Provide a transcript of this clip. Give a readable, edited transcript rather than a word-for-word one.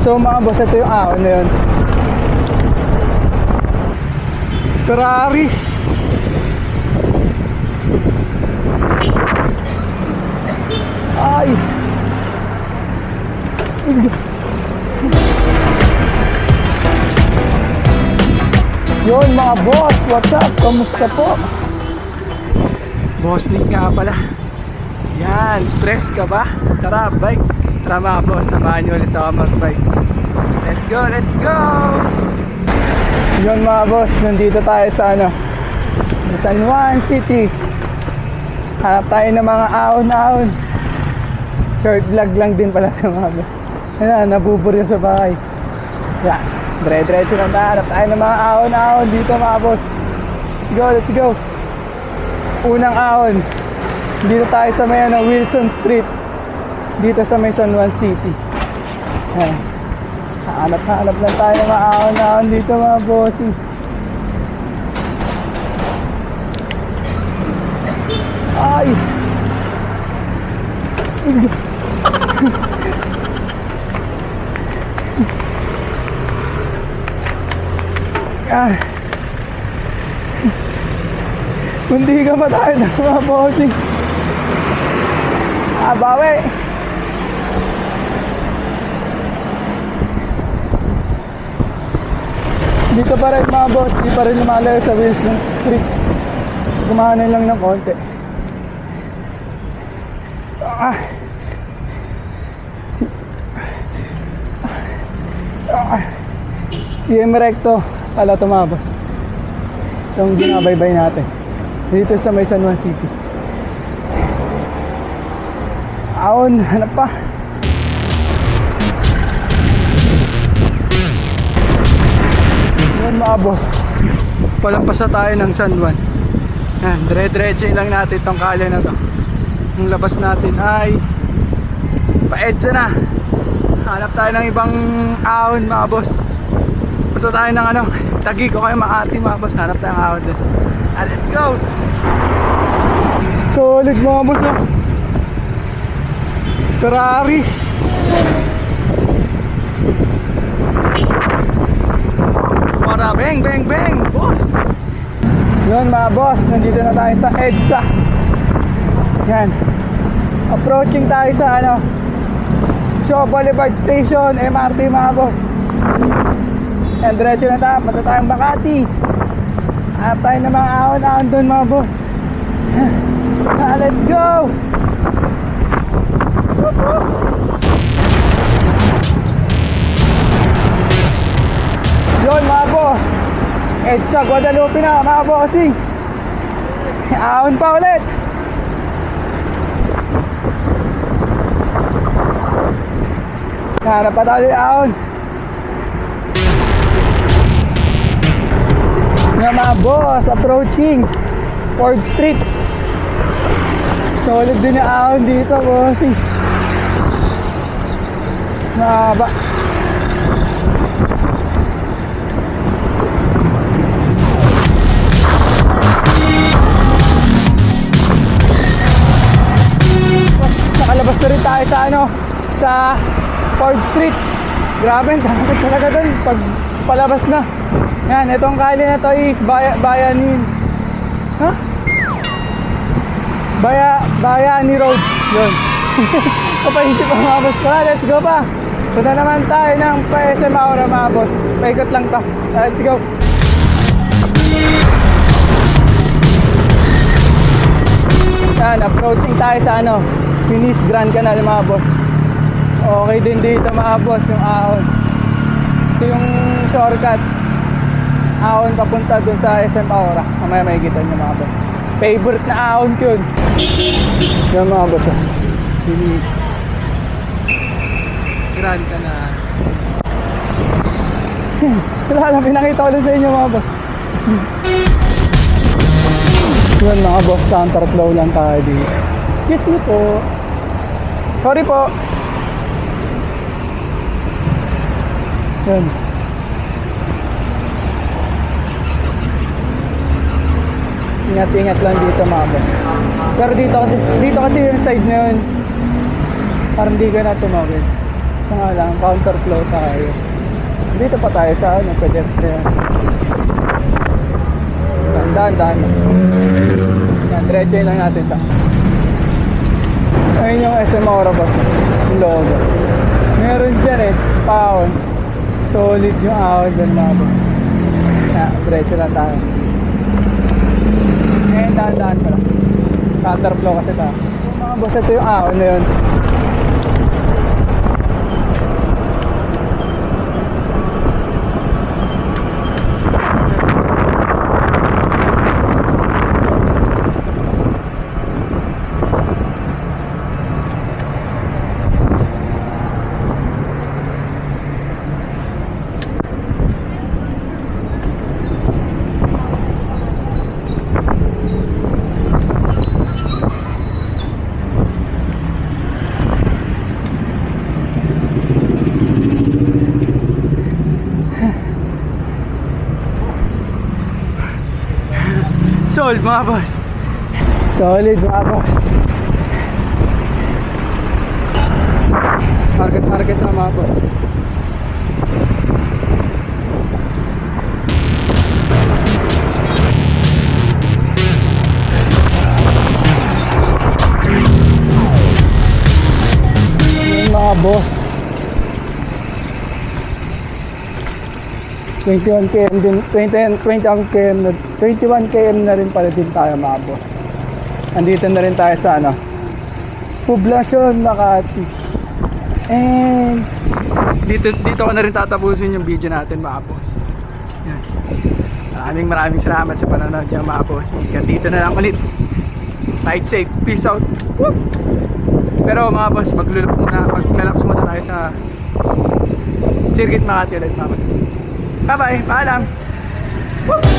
So mga boss, ito yung ahon na yun. Ferrari. Ay. Yun mga boss, what's up? Kamusta po? Boss Nick nga pala. Yan, stress ka ba? Tara, bike. Tara mga boss, samahan nyo ulit ako mag-bike. Let's go, let's go! Yun mga boss, nandito tayo sa San Juan City. Hanap tayo ng mga ahon-ahon. Short vlog lang din pala ng mga boss. Ayan, nabubur yun sa bahay. Yan, dire-diretso lang tayo. Hanap tayo ng mga ahon-ahon dito mga boss. Let's go, let's go. Unang ahon, dito tayo sa may Wilson Street, dito sa may San Juan City. Ayan. Hanap-hanap lang tayo ng mga ahon-ahon dito mga bossing. Ay! Ah. Hindi ka pa tayo ng mga bossing. Bawi. Dito pa rin mga boss, di pa rin lumalayo sa Wilson Street. Kumahanin lang ng konti. CM Recto pala ito mga boss. Itong ginabaybay natin dito sa may San Juan City. Ahon, hanap pa. Yan mga boss, palampas na tayo ng San Juan. Yan, dire-diretso lang natin itong kalye na to. Yung labas natin ay pa-EDSA na. Hanap tayo ng ibang ahon mga boss. Punta tayo ng Taguig o kayo Makati mga boss. Hanap tayo ng ahon din. Let's go! Solid mga boss oh. Ferrari. Para bang bang bang boss. Yun mga boss, nandito na tayo sa EDSA. Yan, approaching tayo sa Shaw Boulevard Station, MRT mga boss. Yan, diretso na tayo, punta tayong Makati. Hanap tayo ng mga ahon-ahon doon mga boss. Let's go! Yun mga boss, EDSA Guadalupe na mga bossing. Ahon pa ulit. Hanap pa tayo yung ahon. Nga mga boss, approaching 4th Street. Solid din yung ahon dito bossing. Mahaba. Nakalabas na rin tayo sa 4th Street. Grabe, takot talaga doon pag palabas na. Yan, itong kalye na to is Bayani Road. Yun. Kapaisip ang mga boss. Let's go pa. Punta naman tayo ng SM Aura mga boss. Paikot lang to. Let's go. Yan, approaching tayo sa Finis Grand Canal mga boss. Okay din dito mga boss yung ahon. Ito yung shortcut. Ahon papunta dun sa SM Aura. Mamaya makikita nyo mga boss. Favorite na ahon ko yun. Yan mga boss. Finis Grand Canal. Wala lang, pinakita ko lang sa inyo mga boss. Yan mga boss, counterflow lang tayo dito. Excuse me po. Sorry po. Yan. Ingat-ingat lang dito mga boss. Pero dito kasi yung side na yun, parang di ka na tumawid. Kaso nga lang, counterflow tayo. Dito pa tayo sa ano, pedestrian. Dahan-dahan. Yan, diretso lang natin ito. Ayun yung SM Ora Boss. Yung logo. Meron dyan eh, paon. Solid yung ahon dyan mga boss. Yan, diretso lang tayo. Ngayon, dahan-dahan pa lang. Counterflow kasi ito. Mga boss, ito yung ahon na yun. Solid mga boss. Solid mga boss. Market na mga boss. Yung mga boss. 21 km din, 21 km na rin pala din tayo mga boss. Andito na rin tayo sa ano, Poblacion, Makati. And dito ko na rin tatapusin yung video natin mga boss. Yan. Maraming salamat sa panonood dyan mga boss. Hanggang dito na lang ulit. Ride safe, peace out. Woo! Pero mga boss, maglalaps muna tayo sa Circuit Makati ulit mga boss. Bye bye, paalam. Woo!